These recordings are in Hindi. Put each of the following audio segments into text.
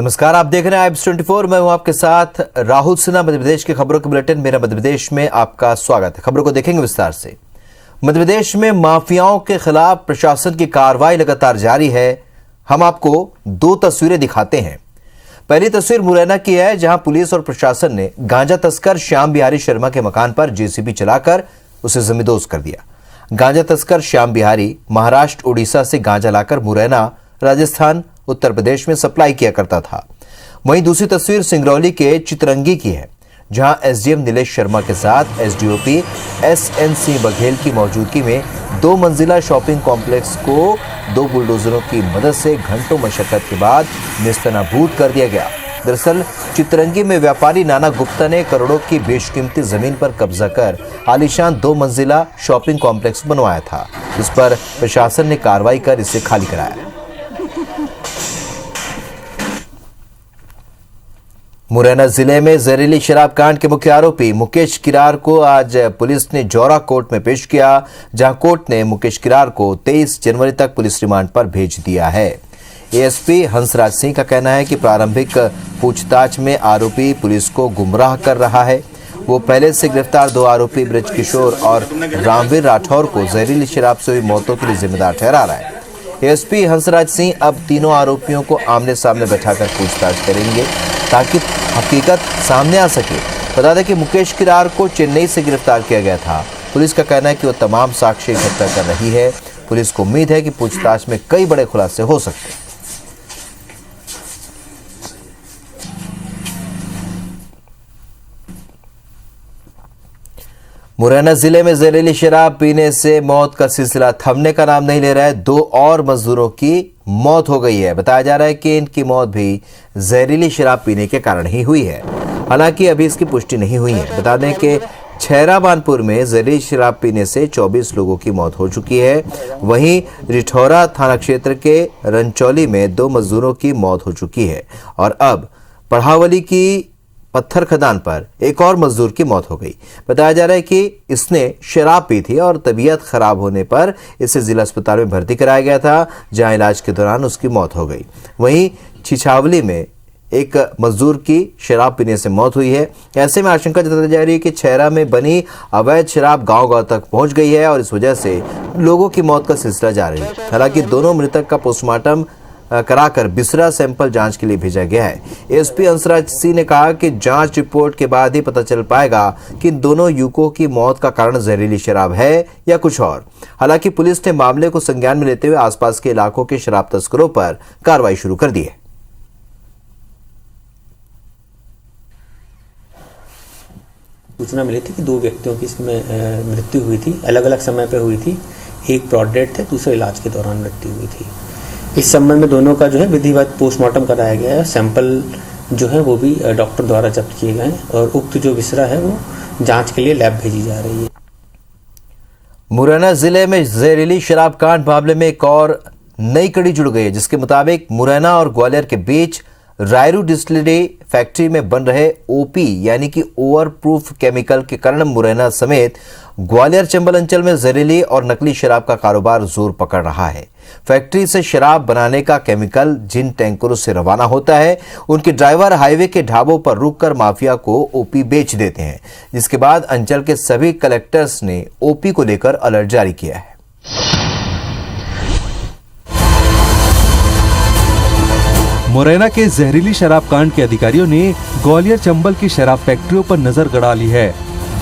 नमस्कार, आप देख रहे हैं आइब्स 24। मैं हूं आपके साथ राहुल सिन्हा। मध्य प्रदेश के खबरों के बुलेटिन मेरा मध्य प्रदेश में आपका स्वागत है। खबरों को देखेंगे विस्तार से। मध्य प्रदेश में माफियाओं के खिलाफ प्रशासन की कार्रवाई लगातार जारी है। हम आपको दो तस्वीरें दिखाते हैं। पहली तस्वीर मुरैना की है, जहां पुलिस और प्रशासन ने गांजा तस्कर श्याम बिहारी शर्मा के मकान पर जेसीबी चलाकर उसे जमींदोज कर दिया। गांजा तस्कर श्याम बिहारी महाराष्ट्र उड़ीसा से गांजा लाकर मुरैना राजस्थान उत्तर प्रदेश में सप्लाई किया करता था। वहीं दूसरी तस्वीर सिंगरौली के चितरंगी की है, जहां एसडीएम नीलेश शर्मा के साथ एसडीओपी एसएन सिंह बघेल की मौजूदगी में 2 मंजिला शॉपिंग कॉम्प्लेक्स को 2 बुलडोजरों की मदद से घंटों मशक्कत के बाद नेस्तनाबूद कर दिया गया। दरअसल चितरंगी में व्यापारी नाना गुप्ता ने करोड़ों की बेशकीमती जमीन पर कब्जा कर आलीशान 2 मंजिला शॉपिंग कॉम्प्लेक्स बनवाया था, जिस पर प्रशासन ने कार्रवाई कर इसे खाली कराया। मुरैना जिले में जहरीली शराब कांड के मुख्य आरोपी मुकेश किरार को आज पुलिस ने जौरा कोर्ट में पेश किया, जहां कोर्ट ने मुकेश किरार को 23 जनवरी तक पुलिस रिमांड पर भेज दिया है। एएसपी हंसराज सिंह का कहना है कि प्रारंभिक पूछताछ में आरोपी पुलिस को गुमराह कर रहा है। वो पहले से गिरफ्तार 2 आरोपी ब्रजकिशोर और रामवीर राठौर को जहरीली शराब से हुई मौतों के लिए जिम्मेदार ठहरा रहा है। एएसपी हंसराज सिंह अब तीनों आरोपियों को आमने सामने बैठाकर पूछताछ करेंगे ताकि हकीकत सामने आ सके। बता दें कि मुकेश किरार को चेन्नई से गिरफ्तार किया गया था। पुलिस का कहना है कि वो तमाम साक्ष्य इकट्ठा कर रही है। पुलिस को उम्मीद है कि पूछताछ में कई बड़े खुलासे हो सकते हैं। मुरैना जिले में जहरीली शराब पीने से मौत का सिलसिला थमने का नाम नहीं ले रहा है। 2 और मजदूरों की मौत हो गई है। बताया जा रहा है कि इनकी मौत भी जहरीली शराब पीने के कारण ही हुई है। हालांकि अभी इसकी पुष्टि नहीं हुई है। बता दें कि छैरा बानपुर में जहरीली शराब पीने से 24 लोगों की मौत हो चुकी है। वहीं रिठौरा थाना क्षेत्र के रंचौली में 2 मजदूरों की मौत हो चुकी है और अब पढ़ावली की पत्थर खदान पर एक और मजदूर की मौत हो गई। बताया जा रहा है कि इसने शराब पी थी और तबीयत खराब होने पर इसे जिला अस्पताल में भर्ती कराया गया था, जहां इलाज के दौरान उसकी मौत हो गई। वहीं छिछावली में एक मजदूर की शराब पीने से मौत हुई है। ऐसे में आशंका जताई जा रही है कि छैरा में बनी अवैध शराब गांव-गांव तक पहुंच गई है और इस वजह से लोगों की मौत का सिलसिला जारी है। हालांकि दोनों मृतक का पोस्टमार्टम कराकर बिसरा सैंपल जांच के लिए भेजा गया है। एसपी हंसराज सिंह ने कहा कि जांच रिपोर्ट के बाद ही पता चल पाएगा कि इन दोनों युवकों की मौत का कारण जहरीली शराब है या कुछ और। हालांकि पुलिस ने मामले को संज्ञान में लेते हुए आसपास के इलाकों के शराब तस्करों पर कार्रवाई शुरू कर दी है। सूचना मिली थी कि 2 व्यक्तियों की इसमें मृत्यु हुई थी, अलग अलग समय पर हुई थी। एक ब्रॉड डेड थे, दूसरे इलाज के दौरान मृत्यु हुई थी। इस संबंध में दोनों का जो है विधिवत पोस्टमार्टम कराया गया है। सैंपल जो है वो भी डॉक्टर द्वारा जब्त किए गए हैं और उक्त जो विसरा है वो जांच के लिए लैब भेजी जा रही है। मुरैना जिले में जहरीली शराब कांड मामले में एक और नई कड़ी जुड़ गई है, जिसके मुताबिक मुरैना और ग्वालियर के बीच रायरू डिस्टिलरी फैक्ट्री में बन रहे ओपी यानी कि ओवर प्रूफ केमिकल के कारण मुरैना समेत ग्वालियर चंबल अंचल में जहरीली और नकली शराब का कारोबार जोर पकड़ रहा है। फैक्ट्री से शराब बनाने का केमिकल जिन टैंकरों से रवाना होता है, उनके ड्राइवर हाईवे के ढाबों पर रुककर माफिया को ओपी बेच देते हैं, जिसके बाद अंचल के सभी कलेक्टर्स ने ओपी को लेकर अलर्ट जारी किया है। मुरैना के जहरीली शराब कांड के अधिकारियों ने ग्वालियर चंबल की शराब फैक्ट्रियों पर नजर गड़ा ली है।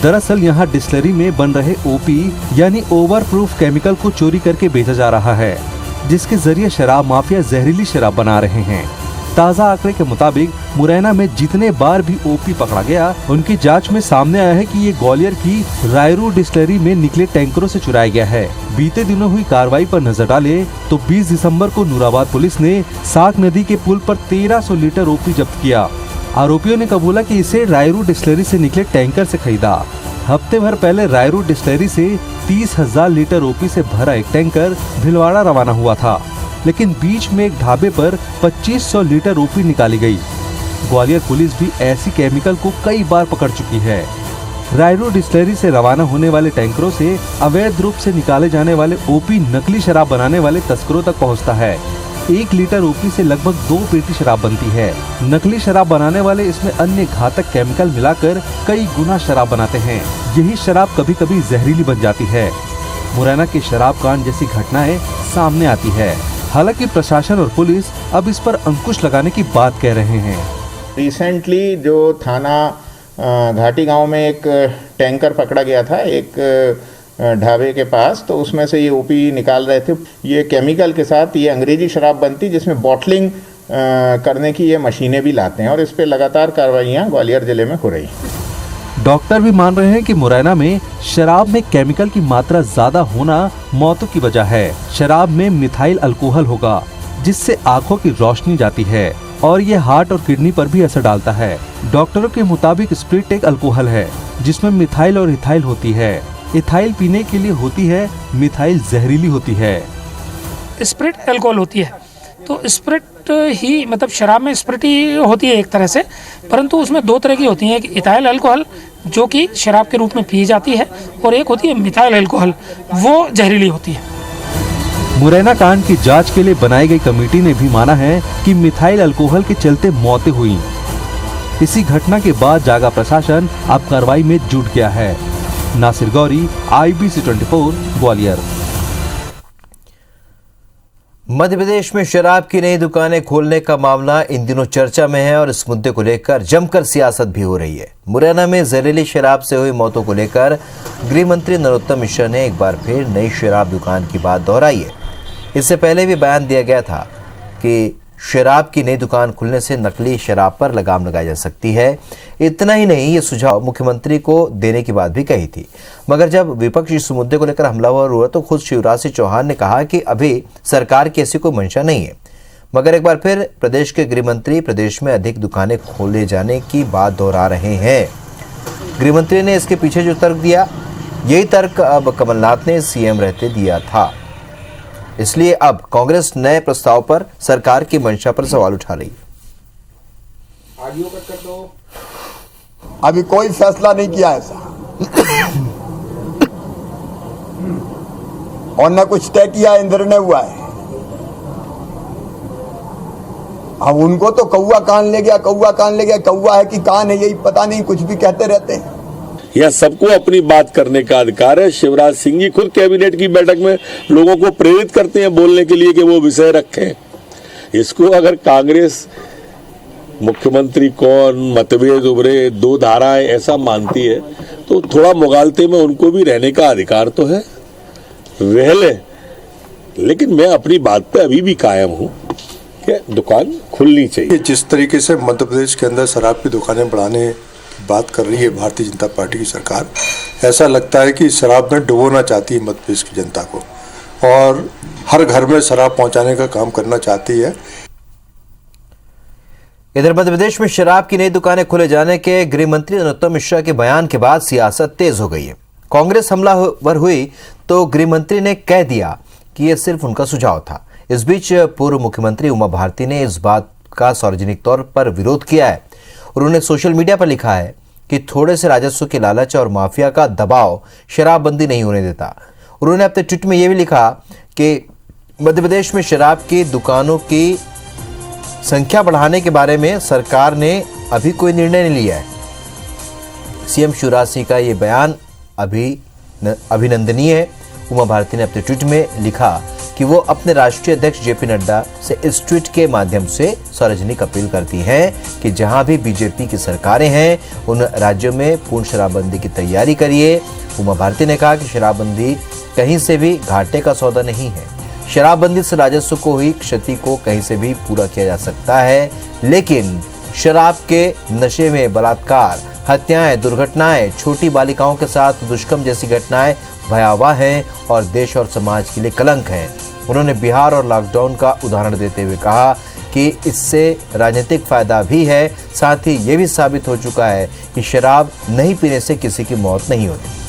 दरअसल यहां डिस्टिलरी में बन रहे ओपी यानी ओवर प्रूफ केमिकल को चोरी करके बेचा जा रहा है, जिसके जरिए शराब माफिया जहरीली शराब बना रहे हैं। ताज़ा आंकड़े के मुताबिक मुरैना में जितने बार भी ओपी पकड़ा गया, उनकी जांच में सामने आया है कि ये ग्वालियर की रायरू डिस्टिलरी में निकले टैंकरों से चुराया गया है। बीते दिनों हुई कार्रवाई पर नजर डाले तो 20 दिसंबर को नूराबाद पुलिस ने साक नदी के पुल पर 1300 लीटर ओपी जब्त किया। आरोपियों ने कबूला कि इसे रायरू डिस्टिलरी से निकले टैंकर से खरीदा। हफ्ते भर पहले रायरू डिस्टिलरी से 30,000 लीटर ओपी से भरा एक टैंकर भिलवाड़ा रवाना हुआ था, लेकिन बीच में एक ढाबे पर 2500 लीटर ओपी निकाली गई। ग्वालियर पुलिस भी ऐसी केमिकल को कई बार पकड़ चुकी है। रायरू डिस्टिलरी से रवाना होने वाले टैंकरों से अवैध रूप से निकाले जाने वाले ओपी नकली शराब बनाने वाले तस्करों तक पहुंचता है। 1 लीटर ओपी से लगभग 2 पेटी शराब बनती है। नकली शराब बनाने वाले इसमें अन्य घातक केमिकल मिलाकर कई गुना शराब बनाते हैं। यही शराब कभी कभी जहरीली बन जाती है। मुरैना के शराब कांड जैसी घटनाएं सामने आती है। हालांकि प्रशासन और पुलिस अब इस पर अंकुश लगाने की बात कह रहे हैं। रिसेंटली जो थाना घाटी गांव में एक टैंकर पकड़ा गया था एक ढाबे के पास, तो उसमें से ये ओपी निकाल रहे थे। ये केमिकल के साथ ये अंग्रेजी शराब बनती जिसमें बॉटलिंग करने की ये मशीनें भी लाते हैं और इस पे लगातार कार्रवाइयाँ ग्वालियर जिले में हो रही हैं। डॉक्टर भी मान रहे हैं कि मुरैना में शराब में केमिकल की मात्रा ज्यादा होना मौतों की वजह है। शराब में मिथाइल अल्कोहल होगा जिससे आंखों की रोशनी जाती है और ये हार्ट और किडनी पर भी असर डालता है। डॉक्टरों के मुताबिक स्प्रिट एक अल्कोहल है जिसमें मिथाइल और इथाइल होती है। इथाइल पीने के लिए होती है, मिथाइल जहरीली होती है। स्प्रिट अल्कोहल होती है, तो स्प्रिट ही मतलब शराब में स्प्रिट ही होती है एक तरह से, परंतु उसमें 2 तरह की होती है। एक इथाइल अल्कोहल जो कि शराब के रूप में पी जाती है और एक होती है मिथाइल अल्कोहल, वो जहरीली होती है। मुरैना कांड की जांच के लिए बनाई गई कमेटी ने भी माना है कि मिथाइल अल्कोहल के चलते मौतें हुई। इसी घटना के बाद जागा प्रशासन अब कार्रवाई में जुट गया है। नासिर गौरी, IBC 24, ग्वालियर। मध्य प्रदेश में शराब की नई दुकानें खोलने का मामला इन दिनों चर्चा में है और इस मुद्दे को लेकर जमकर सियासत भी हो रही है। मुरैना में जहरीली शराब से हुई मौतों को लेकर गृह मंत्री नरोत्तम मिश्रा ने एक बार फिर नई शराब दुकान की बात दोहराई है। इससे पहले भी बयान दिया गया था कि शराब की नई दुकान खुलने से नकली शराब पर लगाम लगाई जा सकती है। इतना ही नहीं, ये सुझाव मुख्यमंत्री को देने की बात भी कही थी। मगर जब विपक्ष इस मुद्दे को लेकर हमलावर हुआ तो खुद शिवराज सिंह चौहान ने कहा कि अभी सरकार की ऐसी कोई मंशा नहीं है। मगर एक बार फिर प्रदेश के गृह मंत्री प्रदेश में अधिक दुकानें खोले जाने की बात दोहरा रहे हैं। गृह मंत्री ने इसके पीछे जो तर्क दिया, यही तर्क अब कमलनाथ ने सीएम रहते दिया था। इसलिए अब कांग्रेस नए प्रस्ताव पर सरकार की मंशा पर सवाल उठा रही है। अभी कोई फैसला नहीं किया ऐसा और न कुछ तय किया, निर्णय हुआ है। अब उनको तो कौवा कान ले गया, कौवा कान ले गया, कौवा है कि कान है यही पता नहीं, कुछ भी कहते रहते हैं। यह सबको अपनी बात करने का अधिकार है। शिवराज सिंह जी खुद कैबिनेट की बैठक में लोगों को प्रेरित करते हैं बोलने के लिए कि वो विषय रखें। इसको अगर कांग्रेस मुख्यमंत्री कौन, मतभेद उभरे, 2 धाराएं ऐसा मानती है तो थोड़ा मुगालते में उनको भी रहने का अधिकार तो है, रह ले। लेकिन मैं अपनी बात पे अभी भी कायम हूँ कि दुकान खुलनी चाहिए। जिस तरीके से मध्य प्रदेश के अंदर शराब की दुकानें बढ़ाने बात कर रही है भारतीय जनता पार्टी की सरकार, ऐसा लगता है कि शराब में डुबोना चाहती है मध्य प्रदेश की जनता को और हर घर में शराब पहुंचाने का काम करना चाहती है। इधर मध्य प्रदेश में शराब की नई दुकानें खोले जाने के गृह मंत्री नरोत्तम मिश्रा के बयान के बाद सियासत तेज हो गई है। कांग्रेस हमलावर हुई तो गृह मंत्री ने कह दिया कि यह सिर्फ उनका सुझाव था। इस बीच पूर्व मुख्यमंत्री उमा भारती ने इस बात का सार्वजनिक तौर पर विरोध किया है। उन्होंने सोशल मीडिया पर लिखा है कि थोड़े से राजस्व के लालच और माफिया का दबाव शराबबंदी नहीं होने देता। उन्होंने अपने ट्वीट में यह भी लिखा कि मध्य प्रदेश में शराब की दुकानों की संख्या बढ़ाने के बारे में सरकार ने अभी कोई निर्णय नहीं लिया है। सीएम शिवराज सिंह का यह बयान अभिनंदनीय है। उमा भारती ने अपने ट्वीट में लिखा कि वो अपने राष्ट्रीय अध्यक्ष जेपी नड्डा से इस ट्वीट के माध्यम से सार्वजनिक अपील करती हैं कि जहां भी बीजेपी की सरकारें हैं उन राज्यों में पूर्ण शराबबंदी की तैयारी करिए। उमा भारती ने कहा कि शराबबंदी कहीं से भी घाटे का सौदा नहीं है। शराबबंदी से राजस्व को हुई क्षति को कहीं से भी पूरा किया जा सकता है, लेकिन शराब के नशे में बलात्कार, हत्याएं, दुर्घटनाएं, छोटी बालिकाओं के साथ दुष्कर्म जैसी घटनाएं भयावह हैं और देश और समाज के लिए कलंक हैं। उन्होंने बिहार और लॉकडाउन का उदाहरण देते हुए कहा कि इससे राजनीतिक फायदा भी है, साथ ही ये भी साबित हो चुका है कि शराब नहीं पीने से किसी की मौत नहीं होती।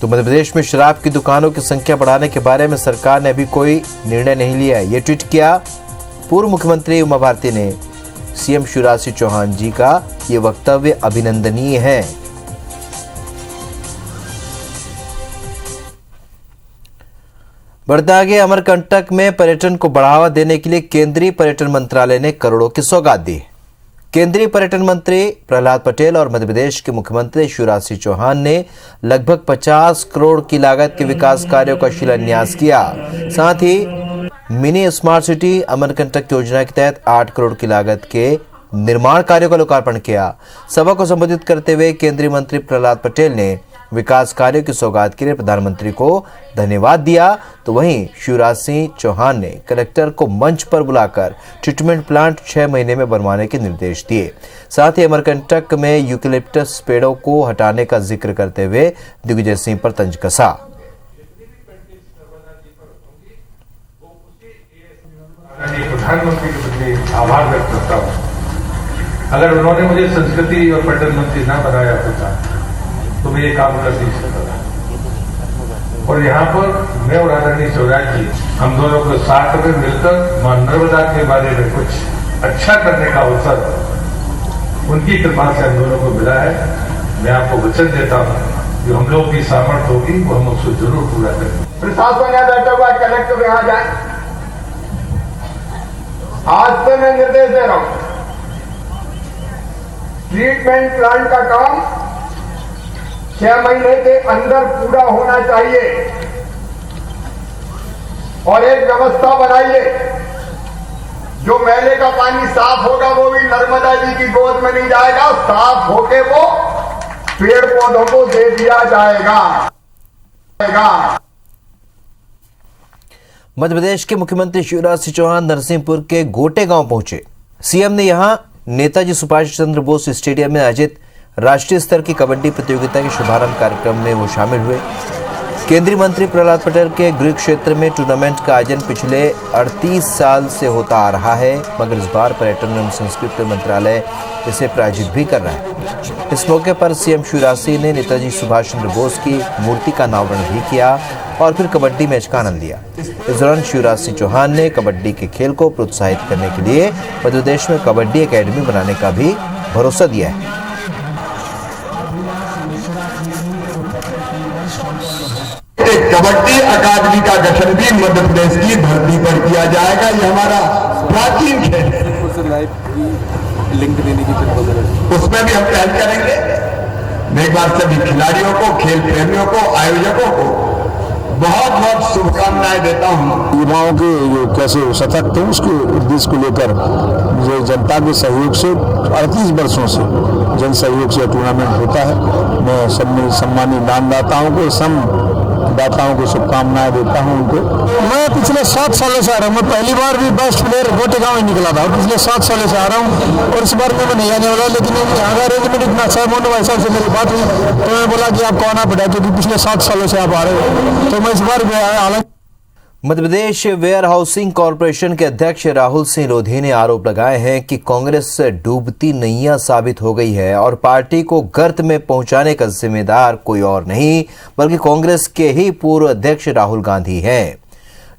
तो मध्य प्रदेश में शराब की दुकानों की संख्या बढ़ाने के बारे में सरकार ने अभी कोई निर्णय नहीं लिया है। ये ट्वीट किया पूर्व मुख्यमंत्री उमा भारती ने सीएम शिवराज सिंह चौहान जी का ये वक्तव्य अभिनंदनीय है। बढ़ते आगे, अमरकंटक में पर्यटन को बढ़ावा देने के लिए केंद्रीय पर्यटन मंत्रालय ने करोड़ों की सौगात दी। केंद्रीय पर्यटन मंत्री प्रहलाद पटेल और मध्य प्रदेश के मुख्यमंत्री शिवराज सिंह चौहान ने लगभग 50 करोड़ की लागत के विकास कार्यों का शिलान्यास किया। साथ ही मिनी स्मार्ट सिटी अमरकंटक योजना के तहत 8 करोड़ की लागत के निर्माण कार्यों का लोकार्पण किया। सभा को संबोधित करते हुए केंद्रीय मंत्री प्रहलाद पटेल ने विकास कार्यों की सौगात के लिए प्रधानमंत्री को धन्यवाद दिया। तो वहीं शिवराज सिंह चौहान ने कलेक्टर को मंच पर बुलाकर ट्रीटमेंट प्लांट 6 महीने में बनवाने के निर्देश दिए। साथ ही अमरकंटक में यूकेलिप्टस पेड़ों को हटाने का जिक्र करते हुए दिग्विजय सिंह पर तंज कसा। प्रधानमंत्री के प्रति आभार व्यक्त करता हूँ। अगर उन्होंने मुझे संस्कृति और पर्यटन मंत्री न बनाया होता तो मैं ये काम कर नहीं सकता था। और यहाँ पर मैं और आदरणीय शिवराज जी, हम दोनों को साथ में मिलकर मां नर्मदा के बारे में कुछ अच्छा करने का अवसर उनकी कृपा से हम दोनों को मिला है। मैं आपको वचन देता हूँ जो हम लोग की सामर्थ्य होगी वो हम उसको जरूर पूरा करेंगे। प्रशासन यहाँ बैठा हुआ कलेक्टर यहाँ जाए। आज से मैं निर्देश दे रहा हूं, ट्रीटमेंट प्लांट का काम 6 महीने के अंदर पूरा होना चाहिए और एक व्यवस्था बनाइए जो मैले का पानी साफ होगा वो भी नर्मदा जी की गोद में नहीं जाएगा, साफ होके वो पेड़ पौधों को दे दिया जाएगा। मध्य प्रदेश के मुख्यमंत्री शिवराज सिंह चौहान नरसिंहपुर के गोटे गांव पहुंचे। सीएम ने यहां नेताजी सुभाष चंद्र बोस स्टेडियम में आयोजित राष्ट्रीय स्तर की कबड्डी प्रतियोगिता के शुभारंभ कार्यक्रम में वो शामिल हुए। केंद्रीय मंत्री प्रहलाद पटेल के गृह क्षेत्र में टूर्नामेंट का आयोजन पिछले 38 साल से होता आ रहा है, मगर इस बार पर्यटन एवं संस्कृति मंत्रालय इसे प्रायोजित भी कर रहा है। इस मौके पर सीएम शिवराज सिंह ने नेताजी सुभाष चंद्र बोस की मूर्ति का अनावरण भी किया और फिर कबड्डी मैच का आनंद लिया। इस दौरान शिवराज सिंह चौहान ने कबड्डी के खेल को प्रोत्साहित करने के लिए मध्य प्रदेश में कबड्डी अकेडमी बनाने का भी भरोसा दिया है। कबड्डी अकादमी का गठन भी मध्य प्रदेश की धरती पर किया जाएगा। ये हमारा प्राचीन खेल है, लिंक देने की उसमें भी हम पहल करेंगे। मैं एक बार सभी खिलाड़ियों को, खेल प्रेमियों को, आयोजकों को बहुत बहुत शुभकामनाएं देता हूं। युवाओं के कैसे सशक्त हैं उसके उद्देश्य को लेकर जो जनता के सहयोग से 38 वर्षों से जन सहयोग से टूर्नामेंट होता है। मैं सम्मानित दानदाताओं को, दाताओं को शुभकामनाएं देता हूं उनको। मैं पिछले 7 सालों से आ रहा हूं। मैं पहली बार भी बेस्ट प्लेयर गोटे गांव में निकला था। पिछले 7 सालों से आ रहा हूं और इस बार मैं नहीं आने वाला, लेकिन यहाँ अरेंजमेंट इतना अच्छा है। मोनू भाई साहब से मेरी बात हुई तो मैं बोला कि आपको आना पड़ा क्योंकि पिछले 7 सालों से आप आ रहे हो, तो मैं इस बार भी आया। Madhya Pradesh where housing corporation के अध्यक्ष राहुल सिंह लोधी ने आरोप लगाए हैं कि कांग्रेस डूबती नैया साबित हो गई है और पार्टी को गर्त में पहुंचाने का जिम्मेदार कोई और नहीं बल्कि कांग्रेस के ही पूर्व अध्यक्ष राहुल गांधी हैं।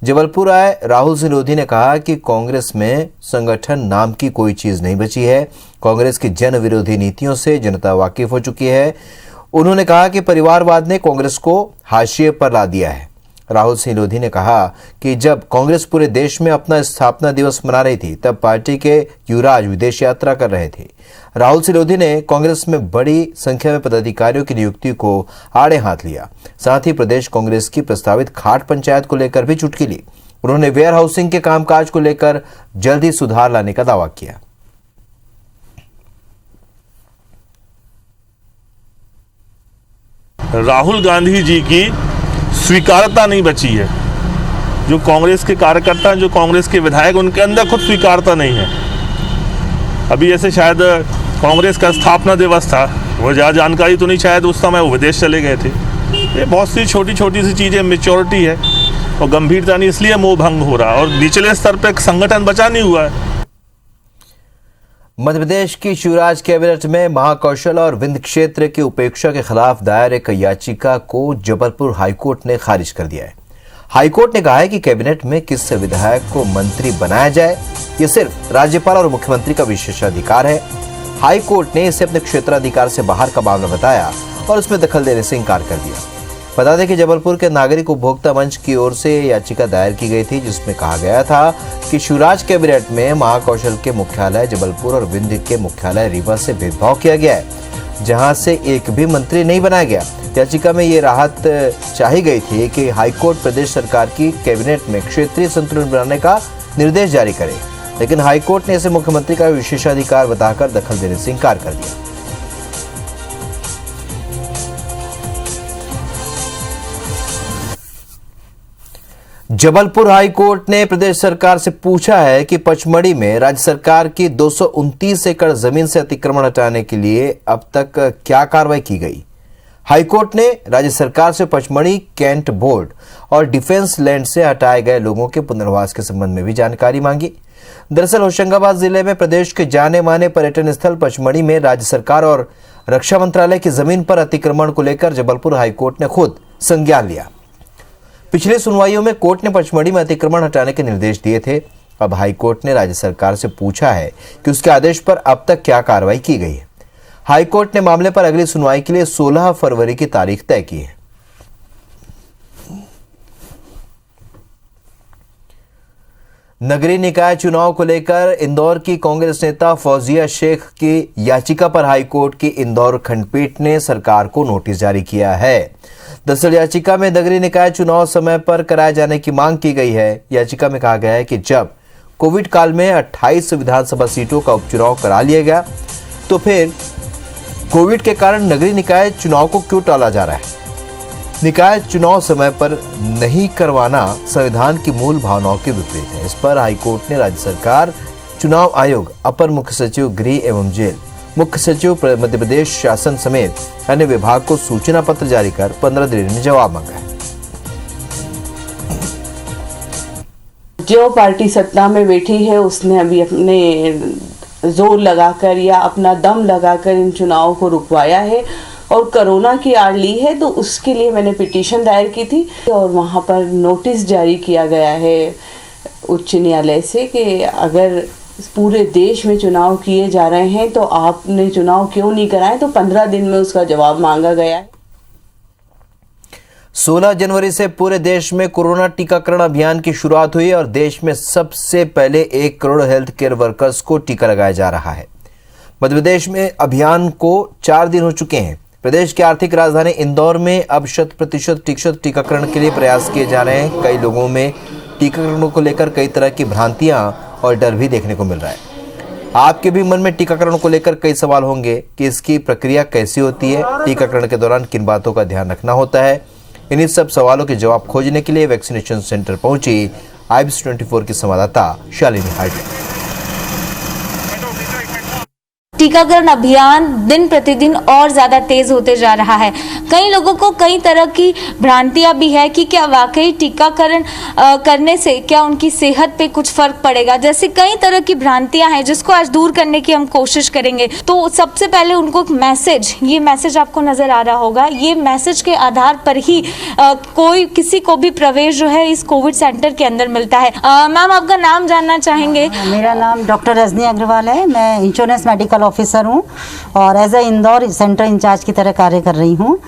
जबलपुर आए राहुल सिंह लोधी ने कहा कि कांग्रेस में संगठन नाम की कोई चीज नहीं बची है। कांग्रेस की जन विरोधी नीतियों से जनता वाकिफ हो चुकी है। उन्होंने कहा कि परिवारवाद ने कांग्रेस को हाशिए पर ला दिया है। राहुल सिंह लोधी ने कहा कि जब कांग्रेस पूरे देश में अपना स्थापना दिवस मना रही थी तब पार्टी के युवराज विदेश यात्रा कर रहे थे। राहुल सिंह लोधी ने कांग्रेस में बड़ी संख्या में पदाधिकारियों की नियुक्ति को आड़े हाथ लिया। साथ ही प्रदेश कांग्रेस की प्रस्तावित खाट पंचायत को लेकर भी चुटकी ली। उन्होंने वेयर हाउसिंग के कामकाज को लेकर जल्द ही सुधार लाने का दावा किया। राहुल गांधी जी की स्वीकारता नहीं बची है। जो कांग्रेस के कार्यकर्ता, जो कांग्रेस के विधायक, उनके अंदर खुद स्वीकारता नहीं है। अभी ऐसे शायद कांग्रेस का स्थापना दिवस था, वो ज़्यादा जानकारी तो नहीं, शायद उस समय वो विदेश चले गए थे। ये बहुत सी छोटी छोटी सी चीज़ें, मेच्योरिटी है और गंभीरता नहीं, इसलिए मोह भंग हो रहा और निचले स्तर पर संगठन बचा नहीं हुआ है। मध्य प्रदेश की शिवराज कैबिनेट में महाकौशल और विंध्य क्षेत्र की उपेक्षा के खिलाफ दायर एक याचिका को जबलपुर हाईकोर्ट ने खारिज कर दिया है। हाईकोर्ट ने कहा है कि कैबिनेट में किस विधायक को मंत्री बनाया जाए ये सिर्फ राज्यपाल और मुख्यमंत्री का विशेषाधिकार है। हाईकोर्ट ने इसे अपने क्षेत्राधिकार से बाहर का मामला बताया और उसमें दखल देने से इनकार कर दिया। बता दें कि जबलपुर के नागरिक उपभोक्ता मंच की ओर से याचिका दायर की गई थी, जिसमें कहा गया था कि शिवराज कैबिनेट में महाकौशल के मुख्यालय जबलपुर और विंध्य के मुख्यालय रीवा से भेदभाव किया गया है, जहां से एक भी मंत्री नहीं बनाया गया। याचिका में ये राहत चाही गई थी कि हाईकोर्ट प्रदेश सरकार की कैबिनेट में क्षेत्रीय संतुलन बनाने का निर्देश जारी करे, लेकिन हाईकोर्ट ने इसे मुख्यमंत्री का विशेषाधिकार बताकर दखल देने से इनकार कर दिया। जबलपुर हाईकोर्ट ने प्रदेश सरकार से पूछा है कि पचमढ़ी में राज्य सरकार की 229 एकड़ जमीन से अतिक्रमण हटाने के लिए अब तक क्या कार्रवाई की गई। हाईकोर्ट ने राज्य सरकार से पचमढ़ी कैंट बोर्ड और डिफेंस लैंड से हटाए गए लोगों के पुनर्वास के संबंध में भी जानकारी मांगी। दरअसल होशंगाबाद जिले में प्रदेश के जाने माने पर्यटन स्थल पचमढ़ी में राज्य सरकार और रक्षा मंत्रालय की जमीन पर अतिक्रमण को लेकर जबलपुर हाईकोर्ट ने खुद संज्ञान लिया। पिछली सुनवाइयों में कोर्ट ने पचमढ़ी में अतिक्रमण हटाने के निर्देश दिए थे। अब हाईकोर्ट ने राज्य सरकार से पूछा है कि उसके आदेश पर अब तक क्या कार्रवाई की गई है। हाईकोर्ट ने मामले पर अगली सुनवाई के लिए 16 फरवरी की तारीख तय की है। नगरीय निकाय चुनाव को लेकर इंदौर की कांग्रेस नेता फौजिया शेख की याचिका पर हाईकोर्ट की इंदौर खंडपीठ ने सरकार को नोटिस जारी किया है। दरअसल याचिका में नगरीय निकाय चुनाव समय पर कराए जाने की मांग की गई है। याचिका में कहा गया है कि जब कोविड काल में 28 विधानसभा सीटों का उपचुनाव करा लिया गया, तो फिर कोविड के कारण नगरीय निकाय चुनाव को क्यों टाला जा रहा है। निकाय चुनाव समय पर नहीं करवाना संविधान की मूल भावनाओं के विपरीत है। इस पर हाईकोर्ट ने राज्य सरकार, चुनाव आयोग, अपर मुख्य सचिव गृह एवं जेल, मुख्य सचिव मध्य प्रदेश शासन समेत अन्य विभाग को सूचना पत्र जारी कर 15 दिन में जवाब मांगा है। जो पार्टी सत्ता में बैठी है उसने अभी अपने जोर लगाकर या अपना दम लगाकर इन चुनावों को रुकवाया है और कोरोना की आड़ ली है, तो उसके लिए मैंने पिटीशन दायर की थी और वहां पर नोटिस जारी किया गया है उच्च न्यायालय से कि अगर पूरे देश में चुनाव किए जा रहे हैं तो आपने चुनाव क्यों नहीं कराए। तो 15 दिन में उसका जवाब मांगा गया है। 16 जनवरी से पूरे देश में कोरोना टीकाकरण अभियान की शुरुआत हुई और देश में सबसे पहले 1 करोड़ हेल्थ केयर वर्कर्स को टीका लगाया जा रहा है। मध्य प्रदेश में अभियान को 4 दिन हो चुके हैं। प्रदेश की आर्थिक राजधानी इंदौर में अब 100% टीकाकरण के लिए प्रयास किए जा रहे हैं। कई लोगों में टीकाकरण को लेकर कई तरह की भ्रांतियां और डर भी देखने को मिल रहा है। आपके भी मन में टीकाकरण को लेकर कई सवाल होंगे कि इसकी प्रक्रिया कैसी होती है, टीकाकरण के दौरान किन बातों का ध्यान रखना होता है। इन्हीं सब सवालों के जवाब खोजने के लिए वैक्सीनेशन सेंटर पहुंची IBC 24 की संवाददाता शालिनी हार्डे। टीकाकरण अभियान दिन प्रतिदिन और ज्यादा तेज होते जा रहा है। कई लोगों को कई तरह की भ्रांतियां भी है कि क्या वाकई टीकाकरण करने से क्या उनकी सेहत पे कुछ फर्क पड़ेगा। जैसे कई तरह की भ्रांतियां हैं जिसको आज दूर करने की हम कोशिश करेंगे। तो सबसे पहले उनको मैसेज, ये मैसेज आपको नजर आ रहा होगा, ये मैसेज के आधार पर ही कोई किसी को भी प्रवेश जो है इस कोविड सेंटर के अंदर मिलता है। मैम, आपका नाम जानना चाहेंगे? मेरा नाम डॉक्टर रजनी अग्रवाल है। मैं इंश्योरेंस मेडिकल ऑफिसर हूँ और as a Indore centre in charge की तरह कार्य कर रही हूँ।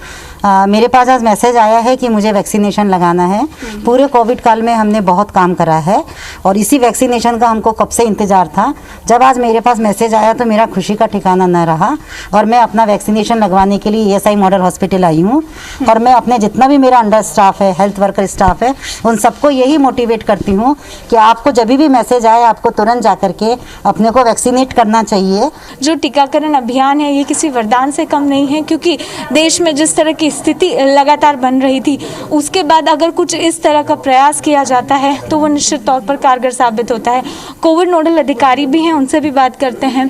मेरे पास आज मैसेज आया है कि मुझे वैक्सीनेशन लगाना है। पूरे कोविड काल में हमने बहुत काम करा है और इसी वैक्सीनेशन का हमको कब से इंतजार था। जब आज मेरे पास मैसेज आया तो मेरा खुशी का ठिकाना न रहा और मैं अपना वैक्सीनेशन लगवाने के लिए ESI मॉडल हॉस्पिटल आई हूँ। और मैं अपने जितना भी मेरा अंडर स्टाफ है, हेल्थ वर्कर स्टाफ है, उन सबको यही मोटिवेट करती हूँ कि आपको जब भी मैसेज आए आपको तुरंत जा करके अपने को वैक्सीनेट करना चाहिए। जो टीकाकरण अभियान है ये किसी वरदान से कम नहीं है, क्योंकि देश में जिस तरह की स्थिति लगातार बन रही थी उसके बाद अगर कुछ इस तरह का प्रयास किया जाता है तो वो निश्चित तौर पर कारगर साबित होता है। कोविड नोडल अधिकारी भी हैं, उनसे भी बात करते हैं।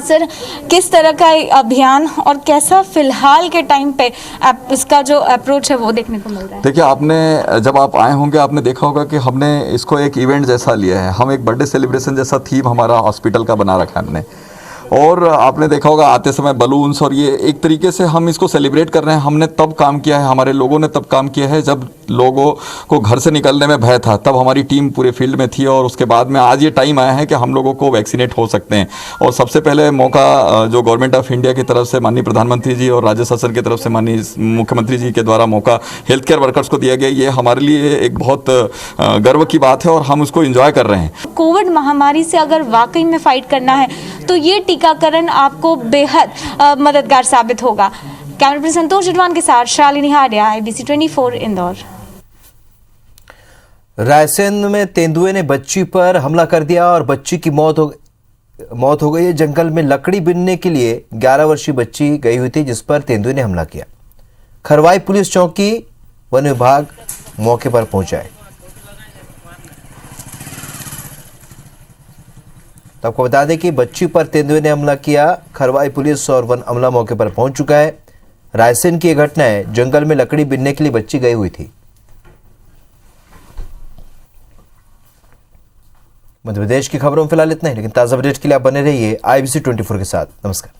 सर, किस तरह का अभियान और कैसा फिलहाल के टाइम पे इसका जो अप्रोच है वो देखने को मिल रहा है? देखिए, आपने जब आप आए होंगे आपने देखा होगा कि हमने इसको एक इवेंट जैसा लिया है। हम एक बर्थडे सेलिब्रेशन जैसा थीम हमारा हॉस्पिटल का बना रखा है हमने। और आपने देखा होगा आते समय बलून्स, और ये एक तरीके से हम इसको सेलिब्रेट कर रहे हैं। हमने तब काम किया है, हमारे लोगों ने तब काम किया है जब लोगों को घर से निकलने में भय था, तब हमारी टीम पूरे फील्ड में थी। और उसके बाद में आज ये टाइम आया है कि हम लोगों को वैक्सीनेट हो सकते हैं। और सबसे पहले मौका जो गवर्नमेंट ऑफ इंडिया की तरफ से माननीय प्रधानमंत्री जी और राज्य शासन की तरफ से माननीय मुख्यमंत्री जी के द्वारा मौका हेल्थ केयर वर्कर्स को दिया गया, ये हमारे लिए एक बहुत गर्व की बात है और हम उसको एंजॉय कर रहे हैं। कोविड महामारी से अगर वाकई में फाइट करना है तो ये टीकाकरण आपको बेहद मददगार साबित होगा। कैमरा पर्सन संतोष जटवान के साथ शालिनी हाडिया, IBC 24 इंदौर। रायसेन में तेंदुए ने बच्ची पर हमला कर दिया और बच्ची की मौत हो गई है। जंगल में लकड़ी बीनने के लिए 11 वर्षीय बच्ची गई हुई थी जिस पर तेंदुए ने हमला किया। खरवाई पुलिस चौकी वन विभाग मौके पर पहुंचा है। तो आपको बता दें कि बच्ची पर तेंदुए ने हमला किया। खरवाई पुलिस और वन अमला मौके पर पहुंच चुका है। रायसेन की यह घटना है, जंगल में लकड़ी बीनने के लिए बच्ची गई हुई थी। मध्य प्रदेश की खबरों में फिलहाल इतना ही, लेकिन ताजा अपडेट के लिए आप बने रहिए IBC 24 के साथ। नमस्कार।